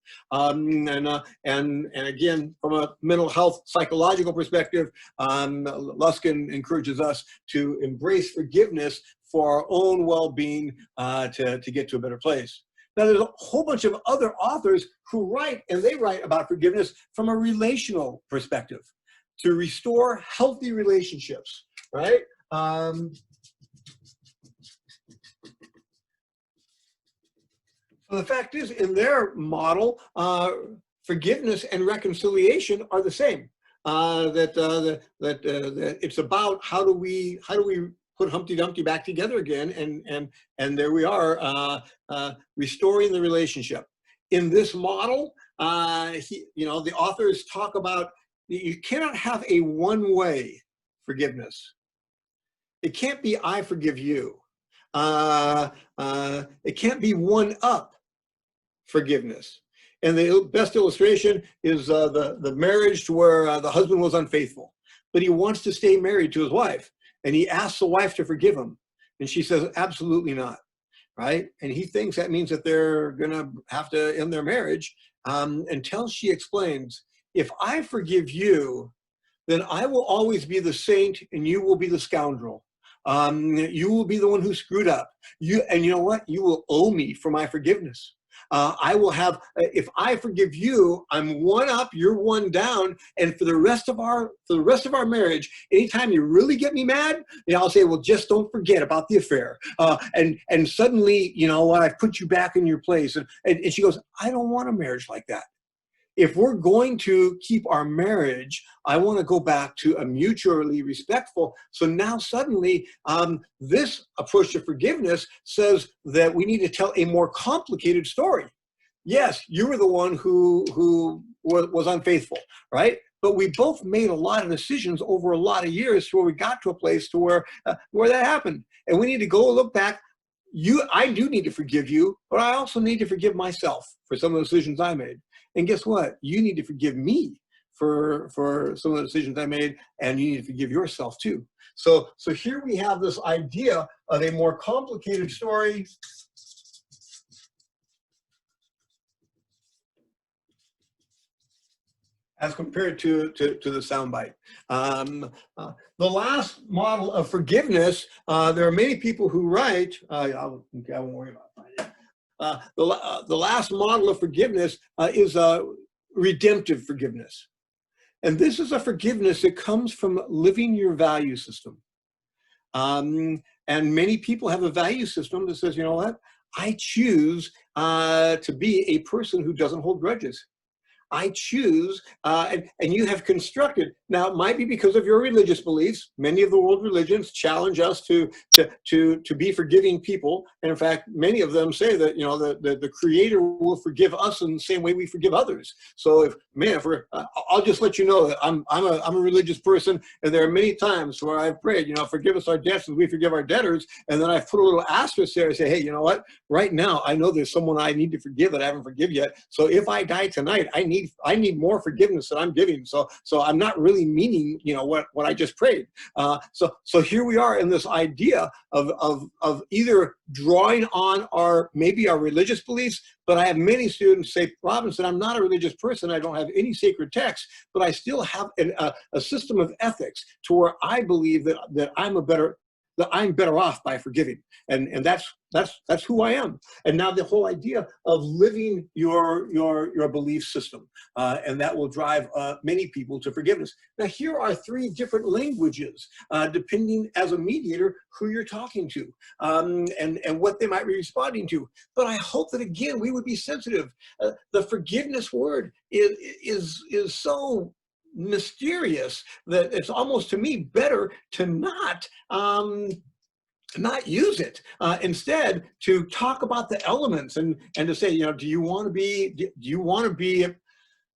And again, from a mental health psychological perspective, Luskin encourages us to embrace forgiveness for our own well-being, to get to a better place. Now, there's a whole bunch of other authors who write, and they write about forgiveness from a relational perspective, to restore healthy relationships, right? So the fact is, in their model, forgiveness and reconciliation are the same. That it's about how do we put Humpty Dumpty back together again, and there we are, restoring the relationship. In this model, the authors talk about you cannot have a one-way forgiveness. It can't be I forgive you. It can't be one-up forgiveness. And the best illustration is the marriage where the husband was unfaithful, but he wants to stay married to his wife. And he asks the wife to forgive him. And she says, absolutely not, right? And he thinks that means that they're going to have to end their marriage, until she explains, if I forgive you, then I will always be the saint and you will be the scoundrel. You will be the one who screwed up. And you know what? You will owe me for my forgiveness. I will have, if I forgive you, I'm one up, you're one down, and for the rest of our marriage, anytime you really get me mad, I'll say, well, just don't forget about the affair. And suddenly, you know what? I've put you back in your place. And she goes, I don't want a marriage like that. If we're going to keep our marriage, I want to go back to a mutually respectful. So now suddenly, this approach to forgiveness says that we need to tell a more complicated story. Yes, you were the one who was unfaithful, right? But we both made a lot of decisions over a lot of years to where we got to a place to where that happened. And we need to go look back. I do need to forgive you, but I also need to forgive myself for some of the decisions I made. And guess what? You need to forgive me for some of the decisions I made, and you need to forgive yourself too. So here we have this idea of a more complicated story. As compared to the soundbite. The last model of forgiveness, there are many people who write, I won't worry about that. The last model of forgiveness is redemptive forgiveness. And this is a forgiveness that comes from living your value system. And many people have a value system that says, you know what? I choose to be a person who doesn't hold grudges. I choose, and you have constructed. Now, it might be because of your religious beliefs. Many of the world religions challenge us to be forgiving people. And in fact, many of them say that, the Creator will forgive us in the same way we forgive others. So I'll just let you know that I'm a religious person, and there are many times where I've prayed, forgive us our debts as we forgive our debtors. And then I've put a little asterisk there and say, hey, you know what? Right now, I know there's someone I need to forgive that I haven't forgiven yet. So if I die tonight, I need more forgiveness than I'm giving. So I'm not really meaning, what I just prayed. So here we are in this idea of either drawing on maybe our religious beliefs, but I have many students say, Robinson, I'm not a religious person. I don't have any sacred texts, but I still have a system of ethics to where I believe that I'm better off by forgiving. And that's who I am. And now the whole idea of living your belief system, and that will drive many people to forgiveness. Now here are 3 different languages, depending as a mediator who you're talking to, and what they might be responding to. But I hope that again we would be sensitive. The forgiveness word is so mysterious that it's almost, to me, better to not use it. Instead, to talk about the elements and to say, do you want to be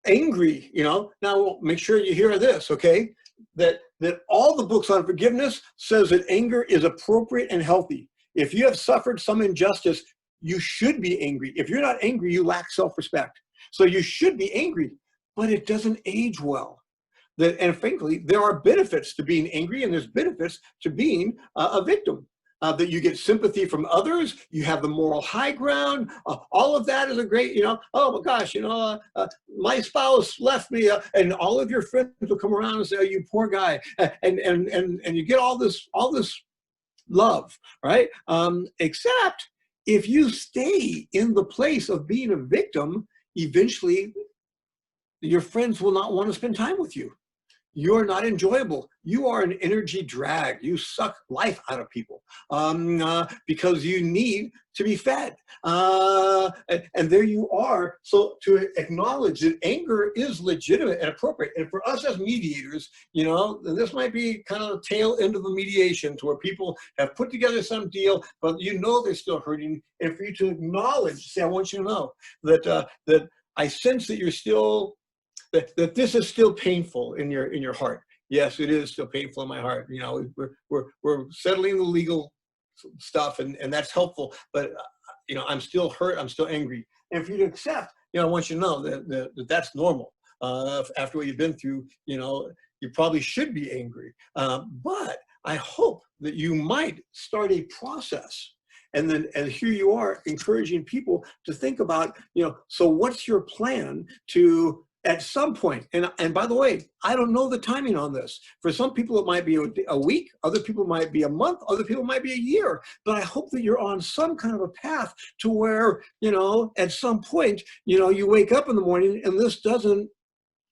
angry? Now make sure you hear this, okay? That all the books on forgiveness says that anger is appropriate and healthy. If you have suffered some injustice, you should be angry. If you're not angry, you lack self-respect. So you should be angry, but it doesn't age well. And frankly, there are benefits to being angry, and there's benefits to being a victim. That you get sympathy from others, you have the moral high ground, all of that is a great, oh my gosh, my spouse left me, and all of your friends will come around and say, oh, you poor guy, and you get all this love, right? Except if you stay in the place of being a victim, eventually your friends will not want to spend time with you. You're not enjoyable. You are an energy drag. You suck life out of people because you need to be fed. And there you are. So to acknowledge that anger is legitimate and appropriate. And for us as mediators, and this might be kind of the tail end of the mediation to where people have put together some deal, but they're still hurting. And for you to acknowledge, say, I want you to know that, that I sense that you're still, that this is still painful in your heart. Yes, it is still painful in my heart. We're settling the legal stuff, and that's helpful. But I'm still hurt. I'm still angry. And for you to accept, I want you to know that that's normal. After what you've been through, you probably should be angry. But I hope that you might start a process. And here you are encouraging people to think about, so what's your plan to, at some point, and by the way, I don't know the timing on this. For some people, it might be a week. Other people might be a month. Other people might be a year. But I hope that you're on some kind of a path to where, at some point, you wake up in the morning and this doesn't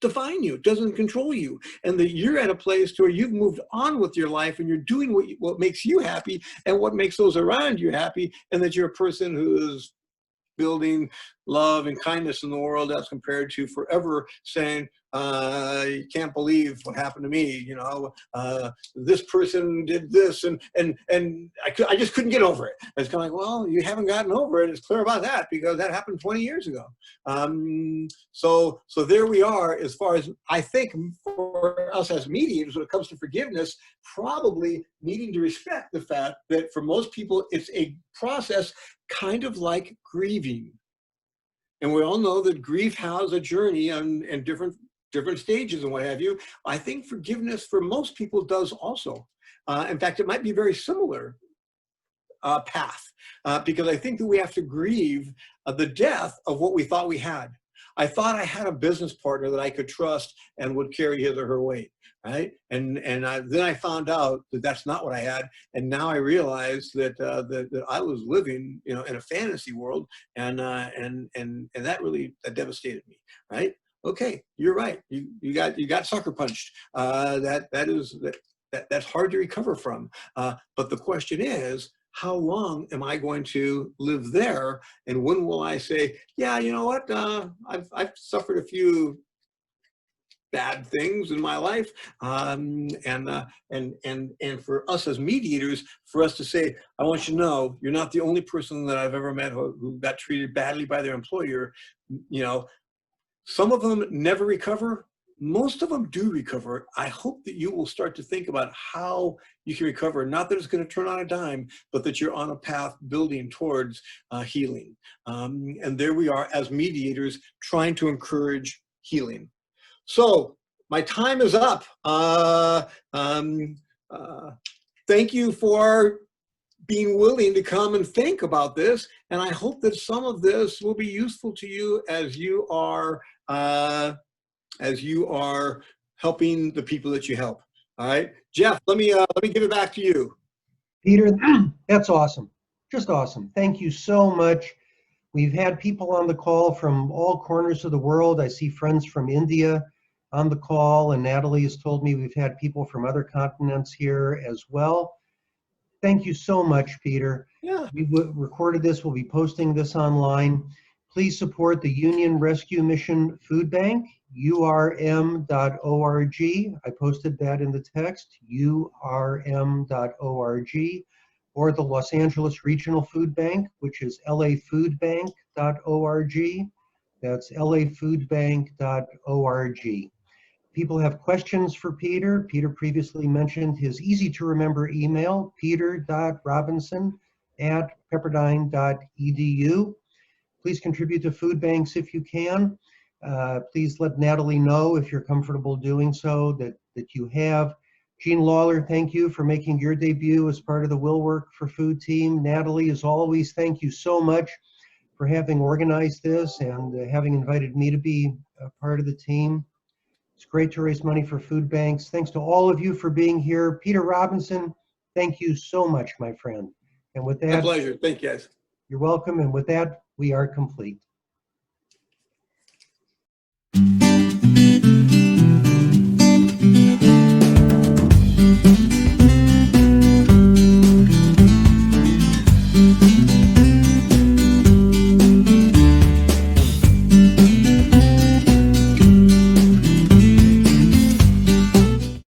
define you, doesn't control you, and that you're at a place to where you've moved on with your life and you're doing what makes you happy and what makes those around you happy, and that you're a person who is building love and kindness in the world as compared to forever saying, you can't believe what happened to me, this person did this, and I just couldn't get over it. It's kind of like, well, you haven't gotten over it. It's clear about that because that happened 20 years ago. So there we are. As far as I think for us as mediators, when it comes to forgiveness, probably needing to respect the fact that for most people, it's a process kind of like grieving. And we all know that grief has a journey and different stages and what have you. I think forgiveness for most people does also. In fact, it might be very similar path because I think that we have to grieve the death of what we thought we had. I thought I had a business partner that I could trust and would carry his or her weight, right? And then I found out that that's not what I had, and now I realize that that I was living, in a fantasy world, and that really devastated me, right? Okay, you're right. You got sucker punched. That's hard to recover from. But the question is, how long am I going to live there? And when will I say, yeah, you know what? I've suffered a few bad things in my life, and for us as mediators, for us to say, I want you to know, you're not the only person that I've ever met who got treated badly by their employer. Some of them never recover. Most of them do recover. I hope that you will start to think about how you can recover, not that it's going to turn on a dime, but that you're on a path building towards healing. And there we are as mediators trying to encourage healing. So my time is up. Thank you for being willing to come and think about this. And I hope that some of this will be useful to you as you are helping the people that you help. All right, Jeff, let me give it back to you. Peter, that's awesome. Just awesome. Thank you so much. We've had people on the call from all corners of the world. I see friends from India on the call, and Natalie has told me we've had people from other continents here as well. Thank you so much, Peter. Yeah. We recorded this. We'll be posting this online. Please support the Union Rescue Mission Food Bank, urm.org. I posted that in the text, urm.org, or the Los Angeles Regional Food Bank, which is lafoodbank.org. That's lafoodbank.org. People have questions for Peter. Peter previously mentioned his easy-to-remember email, peter.robinson@pepperdine.edu. Please contribute to food banks if you can. Please let Natalie know if you're comfortable doing so that you have. Jean Lawler, thank you for making your debut as part of the Will Work for Food team. Natalie, as always, thank you so much for having organized this and having invited me to be a part of the team. It's great to raise money for food banks. Thanks to all of you for being here. Peter Robinson, thank you so much, my friend. And with My that, pleasure. Thank you, guys. you're welcome. And with that, we are complete.